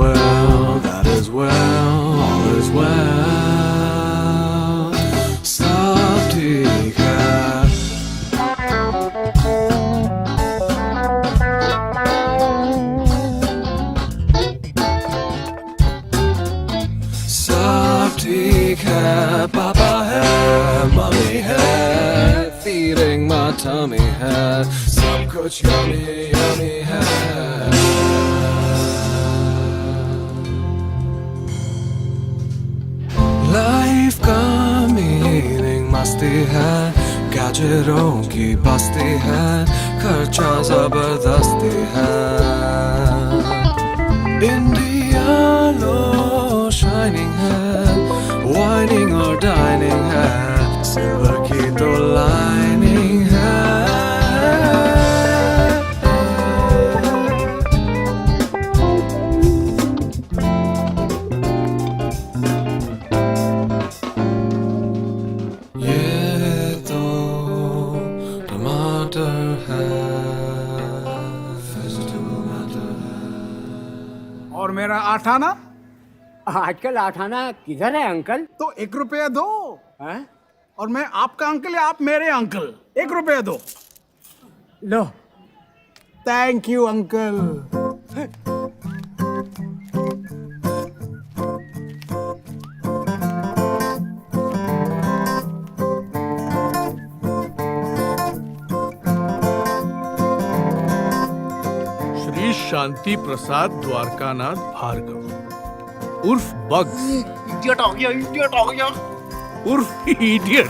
well, that is well, all is well. सब ठीक है. सब ठीक है. पापा है, मम्मी है, feeding my tummy है. सब कुछ yummy, yummy है. लाइफ का मीनिंग मस्ती है, गैजेटों की बस्ती है, खर्चा जबरदस्ती है. इंडिया लो शाइनिंग है, वाइनिंग और डाइनिंग है, सिल्वर की तो लाइनिंग है. और मेरा आठाना आजकल आठाना किधर है अंकल? तो 1 रुपया दो. हैं? और मैं आपका अंकल या आप मेरे अंकल? 1 रुपया दो. लो. Thank you uncle. Shri Shanti Prasad Dwarkanath Bhargava उर्फ बग्स. इडियट हो गया उर्फ idiot.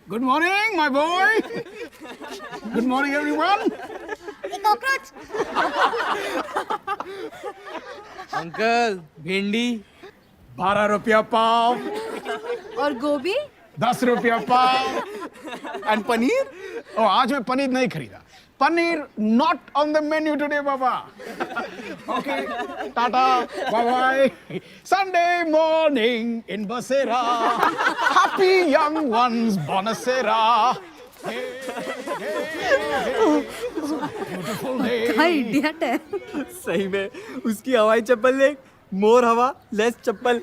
Good morning my boy. Good morning everyone. Uncle भिंडी 12 रुपया पाव. और गोभी 10 रुपया पाव. एंड पनीर? ओ, आज मैं पनीर नहीं खरीदा. Paneer not on the menu today baba. Okay, tata, bye bye. Sunday morning in Basera. Happy young ones बोनसेरा. Beautiful day. क्या इडियट है. सही में उसकी हवाई चप्पल देख. More hawa less chappal.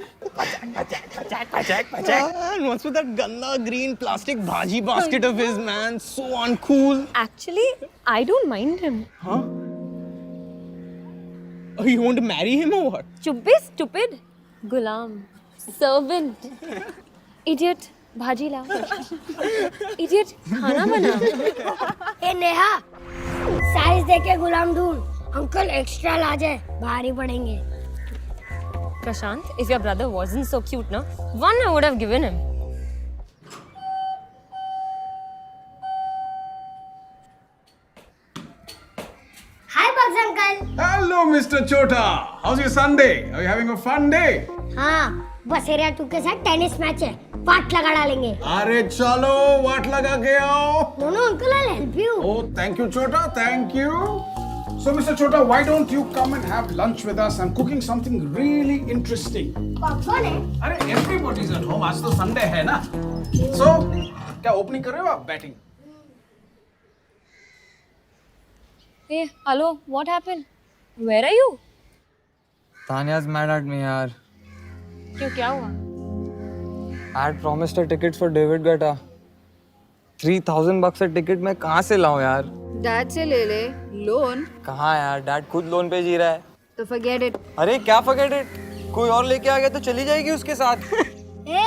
And what's with that ganda green plastic bhaji basket of his, man? So uncool. Actually, I don't mind him. Huh? Oh, you want to marry him or what? Chup be stupid. Gulam. Servant. Idiot. भाजी ला. Idiot. खाना बना. ए Neha, size देके गुलाम ढूंढ. Uncle extra large है, भारी पड़ेंगे. Prashant, if your brother wasn't so cute, no, one I would have given him. Hi Bugs uncle. Hello Mr. Chota. How's your Sunday? Are you having a fun day? हाँ, बसेरा 2 के साथ tennis match है. वाट लगा डालेंगे. अरे चलो वाट लगा के आओ. No, uncle, I'll help you. Oh, thank you, Chota. Thank you. So, Mr. Chota, why don't you come and have lunch with us? I'm cooking something really interesting. कौन है? अरे everybody's at home. आज तो Sunday है ना. So, क्या opening कर रहे हो आप? Batting. Hey, hello. What happened? Where are you? Tanya's mad at me, यार. क्यों, क्या हुआ? I had promised a ticket for David Guetta. $3,000 a ticket मैं कहाँ से लाऊं यार? डैड से ले ले. लोन? कहाँ यार, डैड खुद लोन पे जी रहा है. तो forget it. अरे क्या forget it? कोई और लेके आ गया तो चली जाएगी उसके साथ. ए,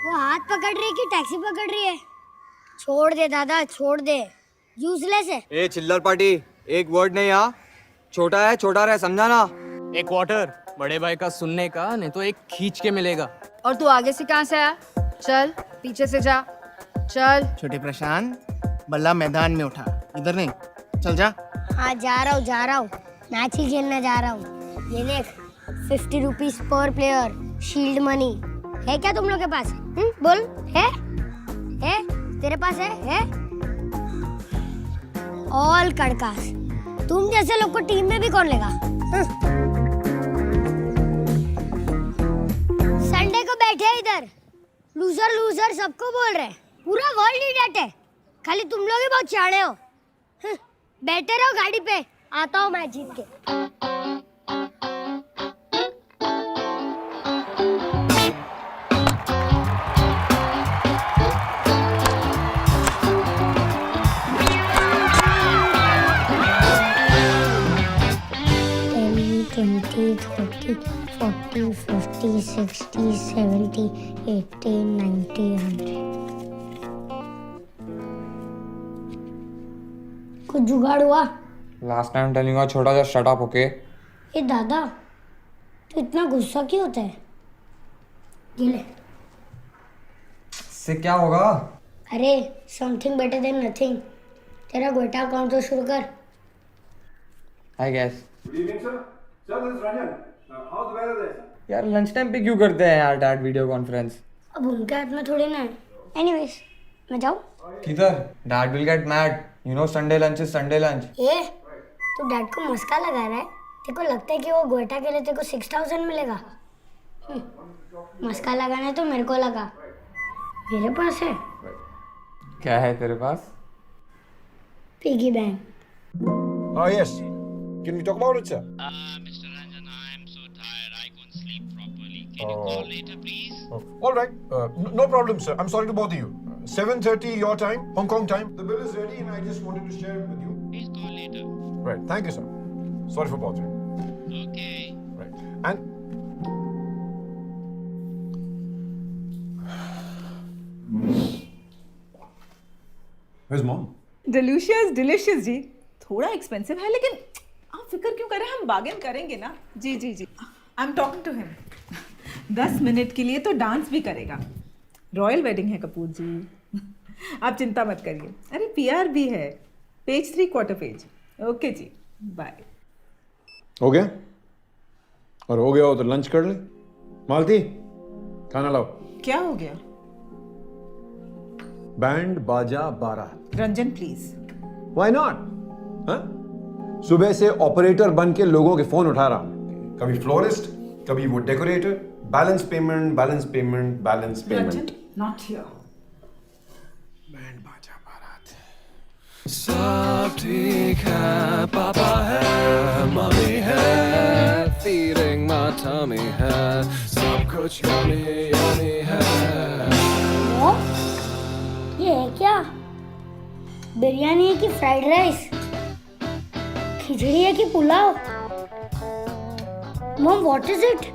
वो हाथ पकड़ रही है कि टैक्सी पकड़ रही है? छोड़ दे दादा, छोड़ दे. यूजलेस है. ए चिल्लर पार्टी, एक वर्ड नहीं हाँ. छोटा है, छोटा रहे, समझा ना. एक वाटर बड़े भाई का सुनने का, नहीं तो एक खींच के मिलेगा. और तू आगे से कहाँ से आया? चल, पीछे से जा. चल. छोटे प्रशांत, बल्ला मैदान में उठा, इधर नहीं. चल जा. हाँ, जा रहा हूँ. मैच ही खेलने जा रहा हूँ. ये देख, 50 rupees per player. Shield money है क्या तुम लोग के पास? बोल. है? तेरे पास है? ऑल कड़कास. तुम जैसे लोग को टीम में भी कौन लेगा? संडे को बैठे इधर लूजर सबको बोल रहे. पूरा वर्ल्ड इडियट है. खाली तुम लोग ही बहुत चाड़े हो। बैठे रहो गाड़ी पे, आता हूँ मैं जीत के। ट्वेंटी 30 40 50 60 70 80 90 100। कुछ जुगाड़ हुआ? लास्ट टाइम टेलिंग यू छोटा, जस्ट शट अप, ओके? ए दादा, तू इतना गुस्सा क्यों होता है? ये ले। इससे क्या होगा? अरे समथिंग बेटर देन नथिंग। तेरा गोटा अकाउंट तो शुरू कर। I guess. Good evening, sir. Sir, this is Ranjan. How's the weather there, sir? यार लंच टाइम पे क्यों करते हैं यार डैड वीडियो कॉन्फ्रेंस? अब उनके हाथ में थोड़ी ना है। एनीवेज, मैं जाऊँ? किधर? Dad will get mad, you know Sunday lunch is Sunday lunch. ये तू डैड को मस्का लगा रहा है? तेरे को लगता है कि वो गोटा के लिए तेरे को 6000 मिलेगा? मस्का लगाना है तो मेरे को लगा, मेरे पास है क्या है तेरे पास? Piggy bank. Oh, yes. Can we talk about it, sir? Mr. Ranjan, I am so tired. I couldn't sleep properly. Can you call later, please? All right. No problem, sir. I'm sorry to bother you. 7:30 your time, Hong Kong time. The bill is ready and I just wanted to share it with you. Please call later. Right. Thank you, sir. Sorry for bothering. Okay. Right. And where's mom? Delicious delicious जी, थोड़ा expensive है लेकिन आप फिक्र क्यों करें, हम bargain करेंगे ना। जी जी जी, I am talking to him. 10 minute के लिए तो डांस भी करेगा। रॉयल वेडिंग है कपूर जी, आप चिंता मत करिए। अरे पीआर भी है, पेज 3/4 पेज। ओके जी, बाय। हो गया? और हो गया हो तो लंच कर ले। मालती, खाना लाओ। क्या हो गया? बैंड बाजा बारात। रंजन प्लीज। Why not? हाँ? सुबह से ऑपरेटर बन के लोगों के फोन उठा रहा हूं। कभी फ्लोरिस्ट, कभी वो decorator. Balance payment, balance payment, balance payment. Not here. Band बाजा बारात। सब ठीक है, पापा है, मम्मी है, feeding my tummy है, सब कुछ yummy yummy है। ये है क्या? बिरयानी है कि फ्राइड राइस? खिचड़ी है कि pulao? Mom what is it?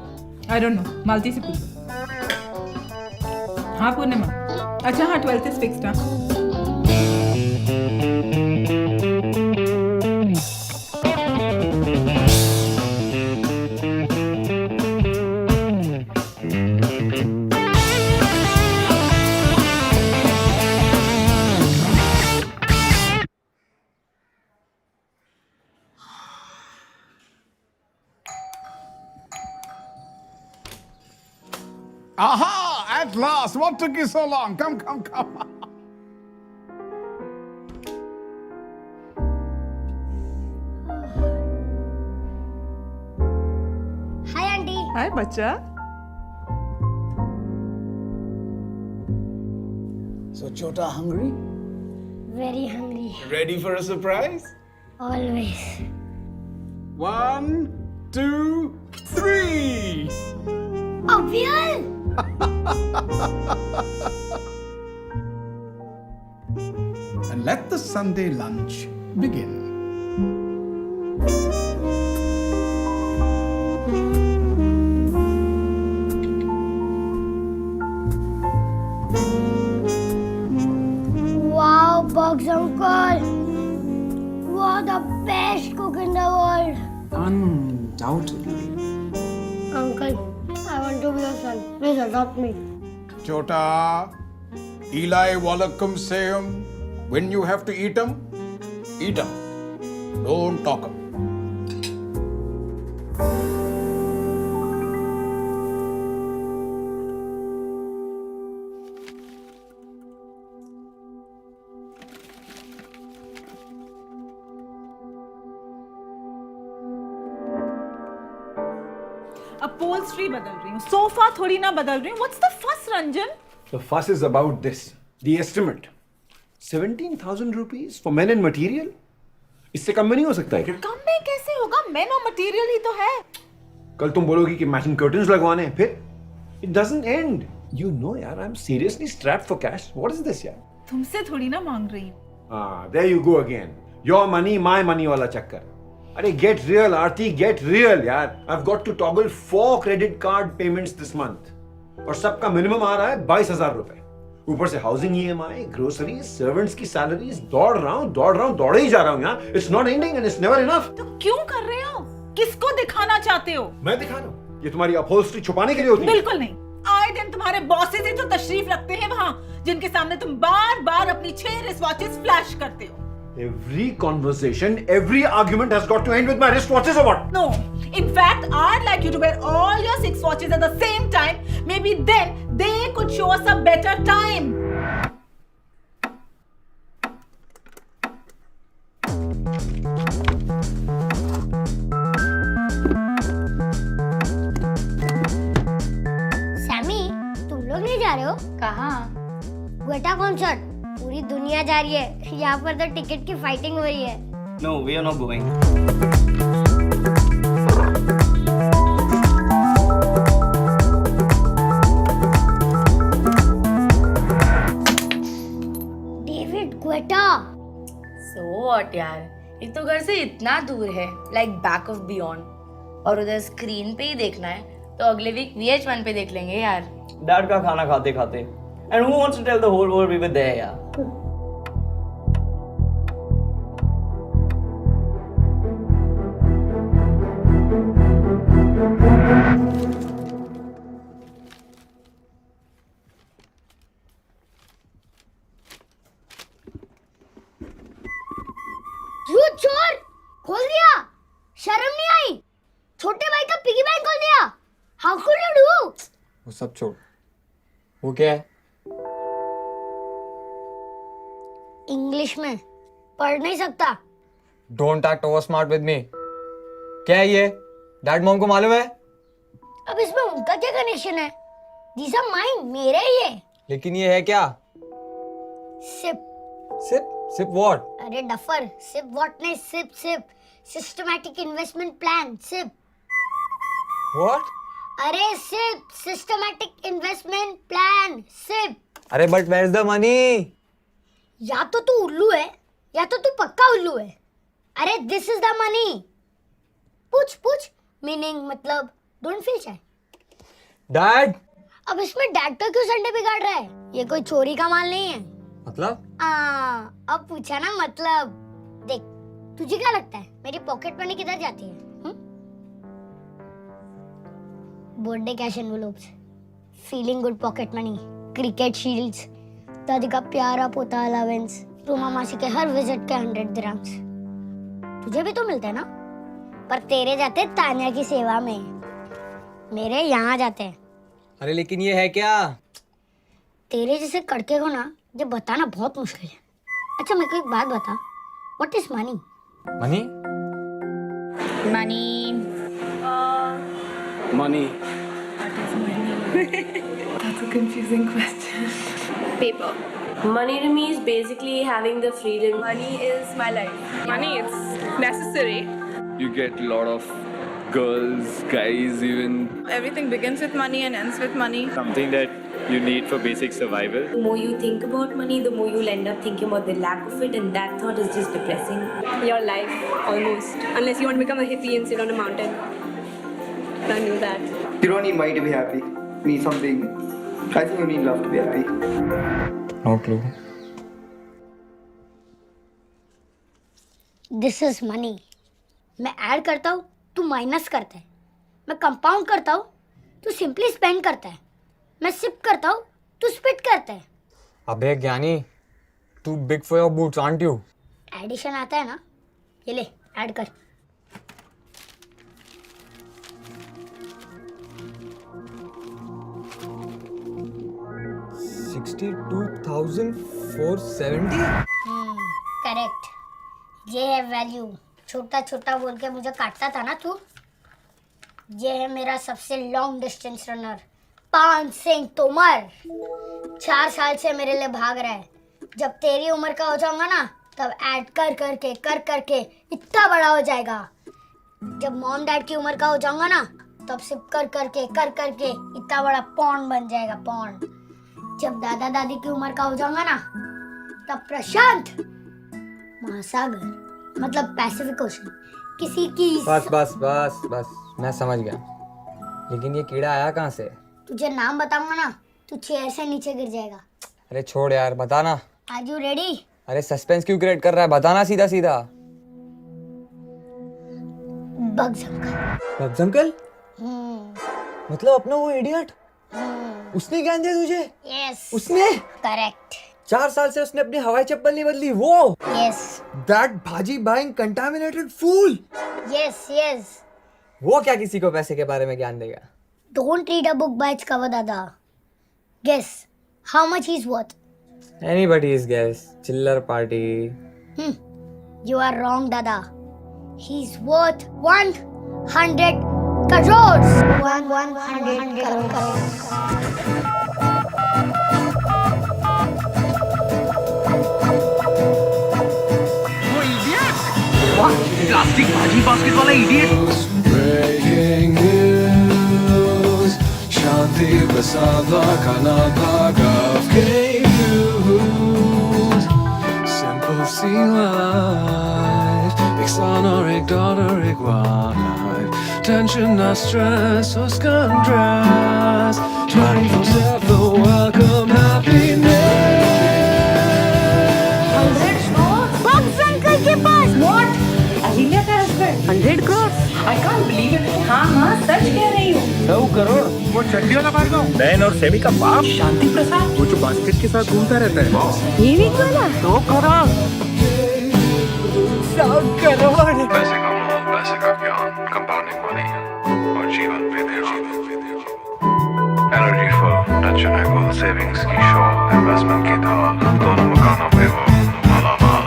I don't know, Malti से पूछो। हाँ पूर्णिमा, अच्छा हाँ 12th इज फिक्स्ड। हाँ Aha! At last! What took you so long? Come, come, come. Hi aunty. Hi बच्चा। So, Chota, hungry? Very hungry. Ready for a surprise? Always. 1, 2, 3. Abhyal! And let the Sunday lunch begin. Wow, Bugs uncle! You are the best cook in the world. Undoubtedly. Uncle, I want to be your son. Please adopt me. Chota, Eli Wallacum sayum, when you have to eat 'em, eat 'em. Don't talk 'em. Upholstery बदल रही हूँ, sofa थोड़ी ना बदल रही हूँ। What's the फस Ranjan? The fuss is about this. The estimate. 17,000 rupees for men and material? इससे कम में नहीं हो सकता है क्या? कम में कैसे होगा? मेन और मटेरियल ही तो है. कल तुम बोलोगी कि मैचिंग कर्टन्स लगवाने हैं, फिर it doesn't end. You know यार, I'm seriously strapped for cash. What is this यार? तुमसे थोड़ी ना मांग रही हूँ. There you go again. Your money, my money वाला चक्कर. अरे get real, Aarti, get real यार. I've got to toggle 4 credit card payments this month. और सबका मिनिमम आ रहा है 22,000 रुपए. ऊपर से हाउसिंग EMI, ग्रोसरीज, सर्वेंट्स की सैलरीज, दौड़े ही जा रहा हूँ यार. It's not ending and it's never enough. तो क्यों कर रहे हो? किसको दिखाना चाहते हो? मैं दिखा रहा हूँ. ये तुम्हारी अपहोल्स्ट्री छुपाने के लिए होती है? बिल्कुल नहीं. आए दिन तुम्हारे बॉसेस ही तो तशरीफ रखते हैं वहाँ, जिनके सामने तुम बार-बार अपनी 6 रिस्टवॉचेस फ्लैश करते हो. Every conversation, every argument has got to end with my wristwatches or what? No. In fact, I'd like you to wear all your 6 watches at the same time. Maybe then they could show us a better time. Sammy, तुम लोग नहीं जा रहे हो? कहाँ? Guetta concert. पूरी दुनिया जा रही है. यहाँ पर तो टिकट की फाइटिंग हो रही है. No, we are not going. David Guetta. So what यार? एक तो घर से इतना दूर है, like back of beyond. और उधर स्क्रीन पे ही देखना है, तो अगले वीक VH1 पे देख लेंगे यार. डैड का खाना खाते खाते. And who wants to tell the whole world we were there यार? यू चोर. खोल दिया. शर्म नहीं आई? छोटे भाई का पिगी बैंक खोल दिया. How could you do? वो सब छोड़. वो क्या है? इंग्लिश में पढ़ नहीं सकता. Don't act over smart with me. क्या है ये? डैड मॉम को मालूम है? अब इसमें उनका क्या कनेक्शन है? These are mine, मेरे ही है. लेकिन ये है क्या? सिप. SIP what? अरे डफर. सिप व्हाट नहीं, SIP. Systematic investment plan. SIP. What? अरे SIP. Systematic investment plan. SIP. अरे but where is the money? या तो तू उल्लू है या तो तू पक्का उल्लू है. अरे दिस इज द मनी. पूछ. मीनिंग मतलब डोंट फील शाय. डैड. अब इसमें डैड का क्यों संडे बिगाड़ रहा है? ये कोई चोरी का माल नहीं है. मतलब? अब पूछा ना मतलब. देख, तुझे क्या लगता है मेरी पॉकेट मनी किधर जाती है? Birthday cash envelopes, feeling good pocket money, cricket shields, दादी का प्यारा पोता अलावेंस, रूमा मासी के हर विजिट के 100 दिरहम्स. तुझे भी तो मिलते हैं ना, पर तेरे जाते तान्या की सेवा में, मेरे यहाँ जाते हैं. अरे लेकिन ये है क्या? तेरे जैसे कड़के को ना ये बताना बहुत मुश्किल है. अच्छा मेरे को एक बात बता, what is money? Money? Money. That's a confusing question. Paper. Money to me is basically having the freedom. Money is my life. Money, it's necessary. You get a lot of girls, guys, even. Everything begins with money and ends with money. Something that you need for basic survival. The more you think about money, the more you'll end up thinking about the lack of it, and that thought is just depressing. Your life, almost. Unless you want to become a hippie and sit on a mountain. I knew that. You don't need money to be happy. You need something. I think you need love to be happy. No clue. This is money. मैं add करता हूँ, तू minus करता है. मैं compound करता हूँ, तू सिंपली स्पेंड करता है. मैं सिप करता हूँ, तू स्पिट करता है. अबे ज्ञानी, तू big for your boots aren't you? Edition आता है ना, ये ले ऐड कर. $62,470? करेक्ट. ये है वैल्यू. छोटा छोटा बोल के मुझे काटता था ना तू. ये है मेरा सबसे लॉन्ग डिस्टेंस रनर, पान सिंह तोमर. 4 साल से मेरे लिए भाग रहा है. जब तेरी उम्र का हो जाऊंगा ना तब ऐड कर करके इतना बड़ा हो जाएगा। जब मॉम डैड की उम्र का हो जाऊंगा ना तब सिर्फ कर करके इतना बड़ा पॉन्ड बन जाएगा, पॉन्ड। जब दादा दादी की उम्र का हो जाऊंगा ना तब प्रशांत महासागर मतलब पैसिफिक ओशन किसी की। बस मैं समझ गया, लेकिन ये कीड़ा आया कहाँ से? तुझे नाम बताऊंगा ना तू चेयर से नीचे गिर जाएगा। अरे छोड़ यार, बताना। Are you ready? अरे सस्पेंस क्यों क्रिएट कर रहा है, बताना सीधा सीधा। Bugs uncle. Bugs uncle? मतलब अपना वो इडियट? उसने ज्ञान दिया तुझे? यस। उसने? करेक्ट। 4 साल से उसने अपनी हवाई चप्पल नहीं बदली, वो? यस। That भाजी बाइंग contaminated fool. यस। वो क्या किसी को पैसे के बारे में ज्ञान देगा? Don't read a book by its cover, Dada. Guess how much he's worth. Anybody's guess. Chiller party. You are wrong, Dada. He's worth 100 crores. 100 crores. Plastic भाजी बास्केट वाला idiot. Breaking news. Shanti Prasad Dwarkanath Bhargav gave news. Simple sea life. Big son or a daughter, a wife. Tension, not stress, or stress. 24/7, welcome happiness. Bugs uncle के पास. What? Ahilya का husband? 100 crores? I can't believe it. हाँ सच कह रही हूँ। 100 करोड़? वो चड्डी वाला भार्गव? नैन और सेमी का बाप? शांति प्रसाद? वो जो बास्केट के साथ घूमता रहता है। ये वीक वाला? 2 करोड़? 100 करोड़? पैसे का ज्ञान, कंपाउंडिंग मनी और जीवन विद्या। एनर्जी फॉर टच एंड एगो सेविंग्स की शॉप, इन्वेस्टमेंट की दवा, दोनों मकानों पे वो मालामाल।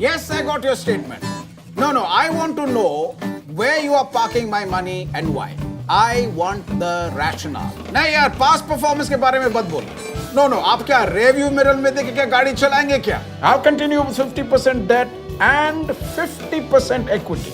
Yes, I got your statement. No, I want to know where you are parking my money and why. I want the rationale. नहीं यार, past performance के बारे में मत बोल। No, आप क्या रिव्यू मिरर में देख के क्या गाड़ी चलाएंगे क्या? I'll continue with 50% debt and 50% equity.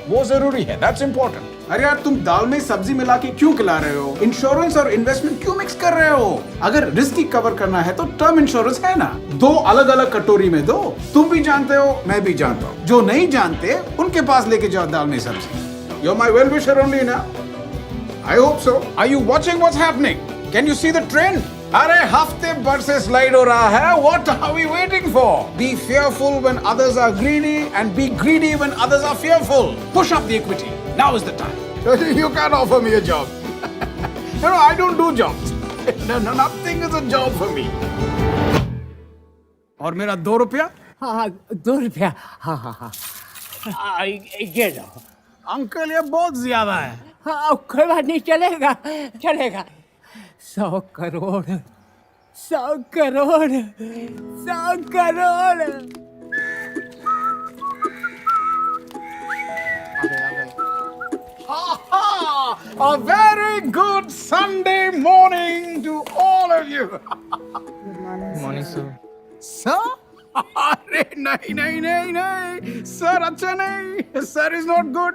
वो जरूरी है, that's important. अरे यार तुम दाल में सब्जी मिला के क्यों खिला रहे हो? इंश्योरेंस और इन्वेस्टमेंट क्यों मिक्स कर रहे हो? अगर रिस्क ही कवर करना है तो टर्म इंश्योरेंस है ना, 2 अलग अलग कटोरी में दो। तुम भी जानते हो, मैं भी जानता हूँ। जो नहीं जानते उनके पास लेके जाओ दाल में सब्जी। You're my well wisher only ना? I hope so. Are you watching what's happening? Can you see the trend? अरे हफ्ते भर से स्लाइड हो रहा है। What are we waiting for? Be fearful when others are greedy and be greedy when others are fearful. Push up the equity. Now is the time. You can't offer me a job. No, I don't do jobs. No, nothing is a job for me. और मेरा 2 रुपया? हाँ 2 रुपया। हाँ ये लो। Uncle ये बहुत ज्यादा है। हाँ कोई बात नहीं, चलेगा। 100 crore 100 crore 100 crore. A very good Sunday morning to all of you. Good morning, sir. Sir? अरे नहीं सर अच्छा नहीं, सर इज नॉट गुड।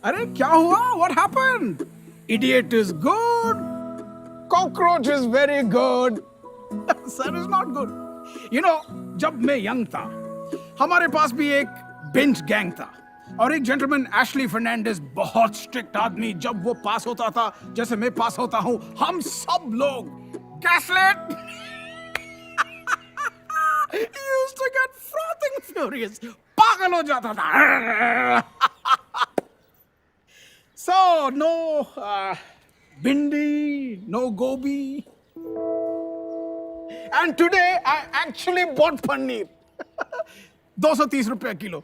अरे क्या हुआ? What happened? Idiot is good, cockroach is very good, sir is not good. You know, जब मैं young था हमारे पास भी एक बेंच गैंग था और एक जेंटलमैन एशली फर्नांडिस, बहुत स्ट्रिक्ट आदमी। जब वो पास होता था जैसे मैं पास होता हूँ, हम सब लोग गैसलेट used to get frothing furious, पागल हो जाता था। So no bindi, no gobi, and today I actually bought paneer. 230 रुपया किलो।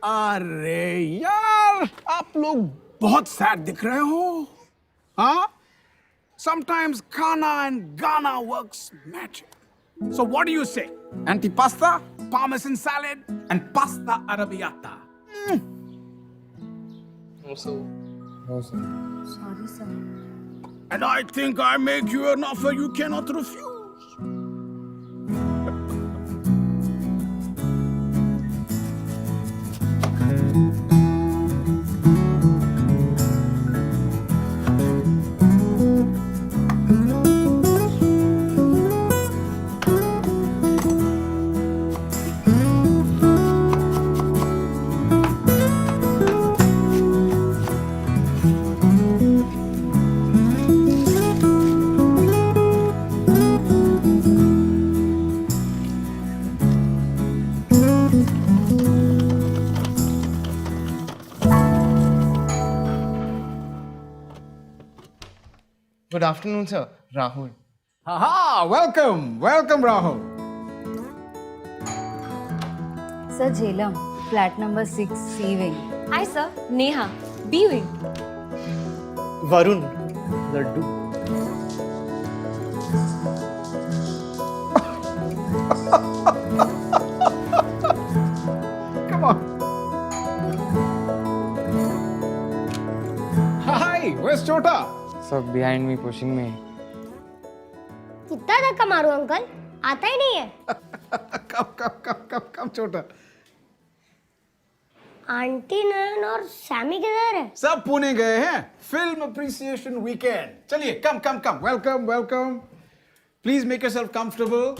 अरे यार आप लोग बहुत सैड दिख रहे हो। हाँ? Sometimes Ghana and Ghana works magic. So what do you say? Antipasta, parmesan salad, and pasta arrabbiata. Also, No, sir. Sorry sir. And I think I make you an offer you cannot refuse. Good afternoon, sir. Rahul. Aha, welcome, welcome Rahul. Sir Jhelum, flat number 6 C wing. Hi sir, Neha, B wing. Varun. Laddu. Come on. Hi, where's Chota? Sir, behind me, pushing me. कितना धक्का मारू uncle, आता ही नहीं है. Come Chota. Aunty नयन और Sami किधर है? सब पुणे गए हैं. Film appreciation weekend. चलिए, come. Welcome. Please make yourself comfortable.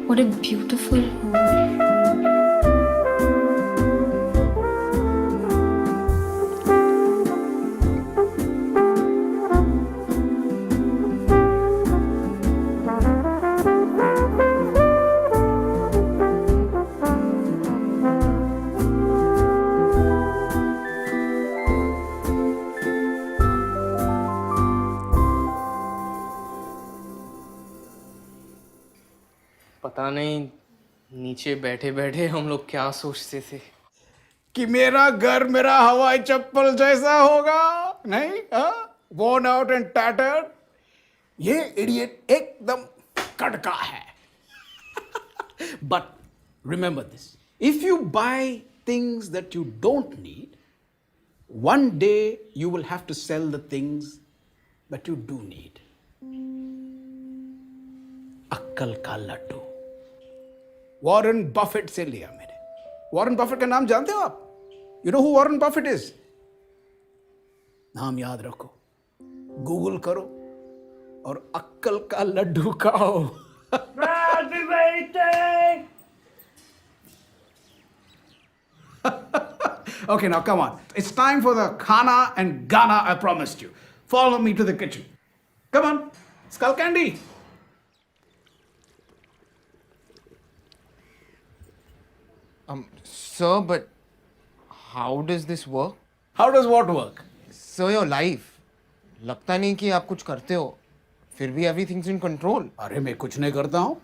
What a beautiful home. पता नहीं नीचे बैठे बैठे हम लोग क्या सोचते थे कि मेरा घर मेरा हवाई चप्पल जैसा होगा. नहीं, worn out and tattered. ये इडियट एकदम कड़का है. But remember this, if you buy things that you don't need, one day you will have to sell the things that you do need. अक्कल का लड्डू. वॉरेन बफेट से लिया मैंने. Warren Buffett का नाम जानते हो आप? You know who Warren Buffett is? नाम याद रखो, गूगल करो और अक्कल का लड्डू खाओ. Okay, now come on. It's time for the khana and Ghana I promised you. Follow me to the kitchen. Come on, skull candy. Sir, but how does this work? How does what work? Sir, your life. लगता नहीं कि आप कुछ करते हो, फिर भी everything's in control. अरे मैं कुछ नहीं करता हूँ.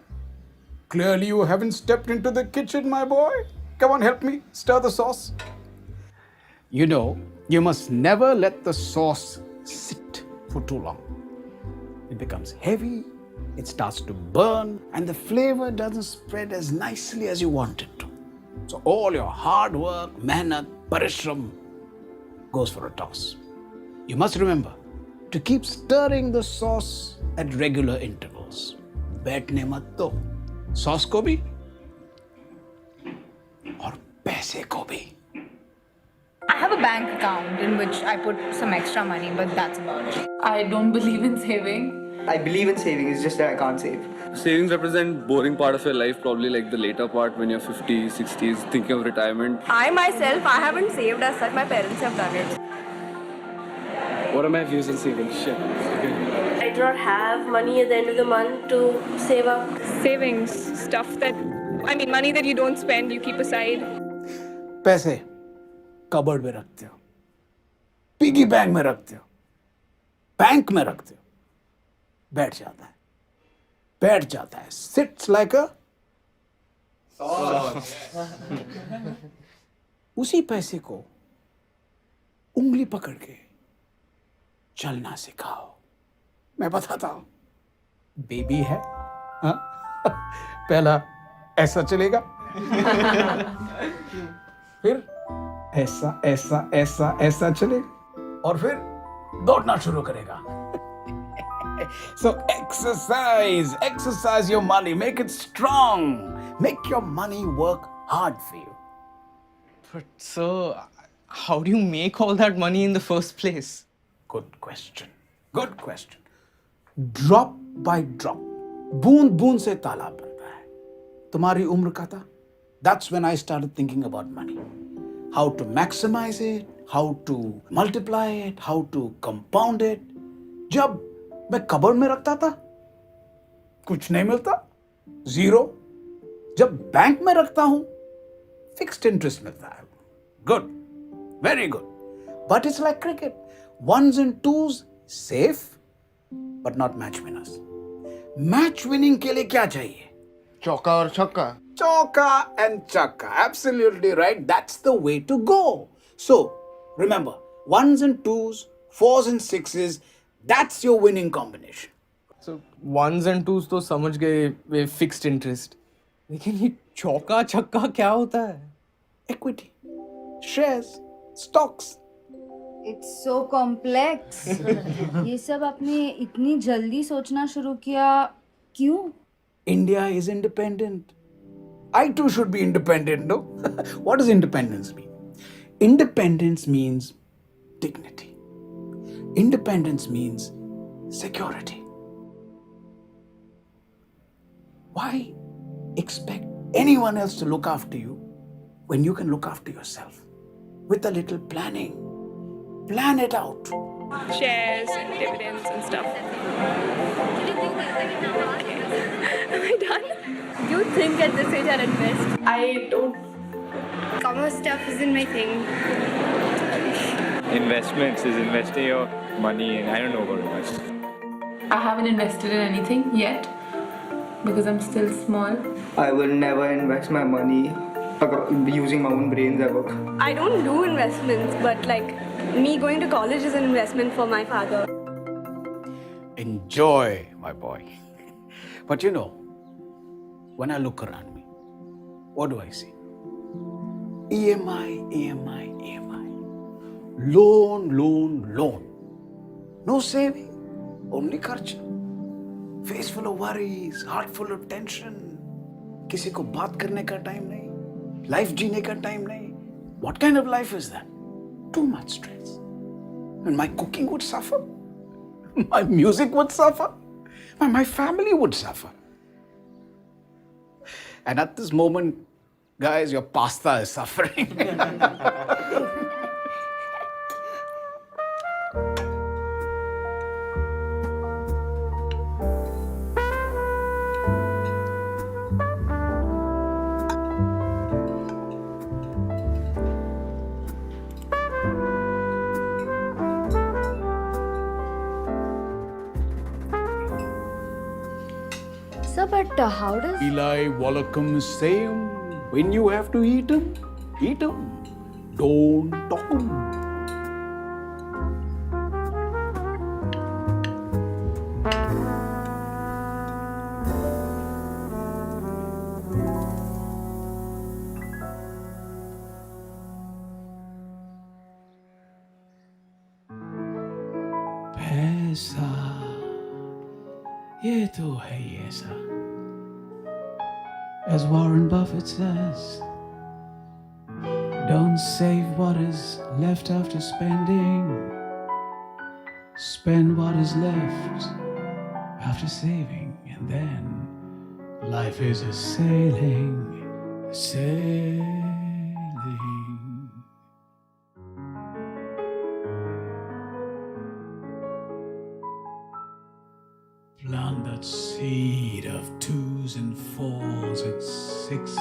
Clearly you haven't stepped into the kitchen, my boy. Come on, help me stir the sauce. You know, you must never let the sauce sit for too long. It becomes heavy, it starts to burn, and the flavor doesn't spread as nicely as you want it to. So all your hard work, mehnat, parishram goes for a toss. You must remember to keep stirring the sauce at regular intervals. बैठने मत दो. Sauce को भी और पैसे को भी. I have a bank account in which I put some extra money, but that's about it. I don't believe in saving. I believe in saving, it's just that I can't save. Savings represent boring part of your life, probably like the later part when you're 50s, 60s, thinking of retirement. I myself, I haven't saved as such. My parents have done it. What are my views on saving? Shit. Okay. I do not have money at the end of the month to save up. Savings, stuff that, I mean, money that you don't spend, you keep aside. पैसे cupboard में रखते हो, piggy bank में रखते हो, bank में रखते हो, बैठ जाता है, सिट्स लाइक अ उसी पैसे को उंगली पकड़ के चलना सिखाओ। मैं बताता हूं, बेबी है, हाँ? पहला ऐसा चलेगा, फिर ऐसा ऐसा ऐसा ऐसा चलेगा, और फिर दौड़ना शुरू करेगा। So exercise your money, make it strong, make your money work hard for you. But sir, how do you make all that money in the first place? Good question. Drop by drop, बूंद बूंद से तालाब बनता है। तुम्हारी उम्र का था, that's when I started thinking about money. How to maximize it, how to multiply it, how to compound it. जब मैं कबर्ड में रखता था, कुछ नहीं मिलता, जीरो। जब बैंक में रखता हूं, फिक्स्ड इंटरेस्ट मिलता है। Good, very good. But it's like cricket, ones and twos safe, but not match winners. Match winning के लिए क्या चाहिए? चौका और छक्का। Choka and chakka. Absolutely right. That's the way to go. So, remember, ones and twos, fours and sixes, that's your winning combination. So ones and twos तो समझ गए वे fixed interest, लेकिन ये चौका छक्का क्या होता है? Equity, shares, stocks. It's so complex. ये सब आपने इतनी जल्दी सोचना शुरू किया क्यों? India is independent. I too should be independent, no? What does independence mean? Independence means dignity. Independence means security. Why expect anyone else to look after you when you can look after yourself? With a little planning. Plan it out. Shares and dividends and stuff. Am I done? You think at this age I'll invest? I don't. Commerce stuff isn't my thing. Investments is investing your money in. I don't know about investments. I haven't invested in anything yet because I'm still small. I will never invest my money using my own brains ever. I don't do investments, but like me going to college is an investment for my father. Enjoy, my boy. But you know, when I look around me, what do I see? EMI, EMI, EMI. Loan, loan, loan. No saving, only kharcha. Face full of worries, heart full of tension. किसी को बात करने का time नहीं, life जीने का time नहीं. What kind of life is that? Too much stress. And my cooking would suffer. My music would suffer. My family would suffer. And at this moment, guys, your pasta is suffering. Sir, but how does... Eli Wallacom same. When you have to eat them, eat them. Don't talk them. पैसा ये तो है ही ऐसा. As Warren Buffett says, don't save what is left after spending. Spend what is left after saving, and then life is a sailing, sailing. calls it sixes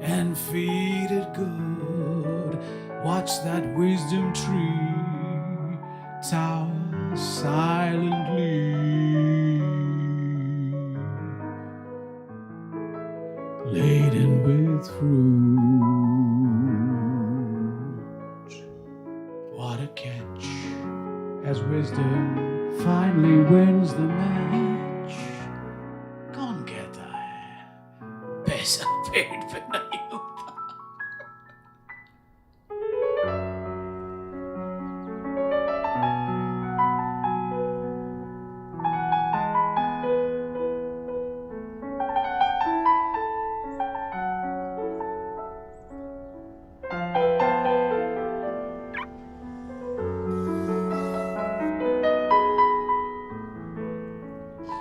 and feed it good. Watch that wisdom tree tower silently, laden with fruit. What a catch, as wisdom finally wins the match. कौन कहता है पैसा पेट पे नहीं होता?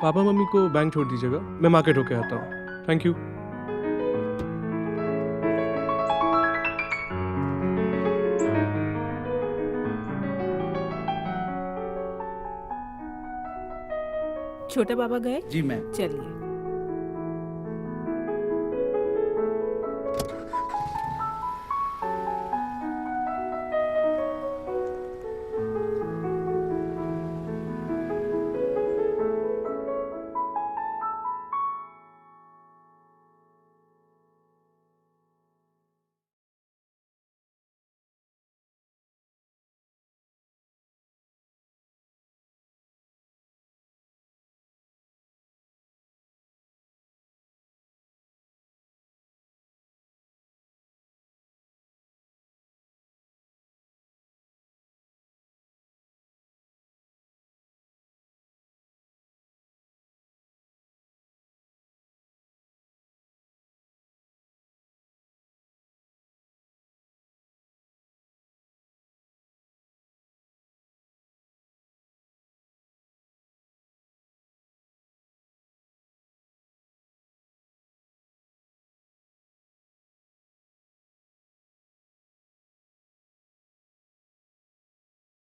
Papa mummy को bank छोड़ दीजिएगा, मैं मार्केट होके आता हूँ। Thank you. छोटे पापा गए? जी मैम। चलिए।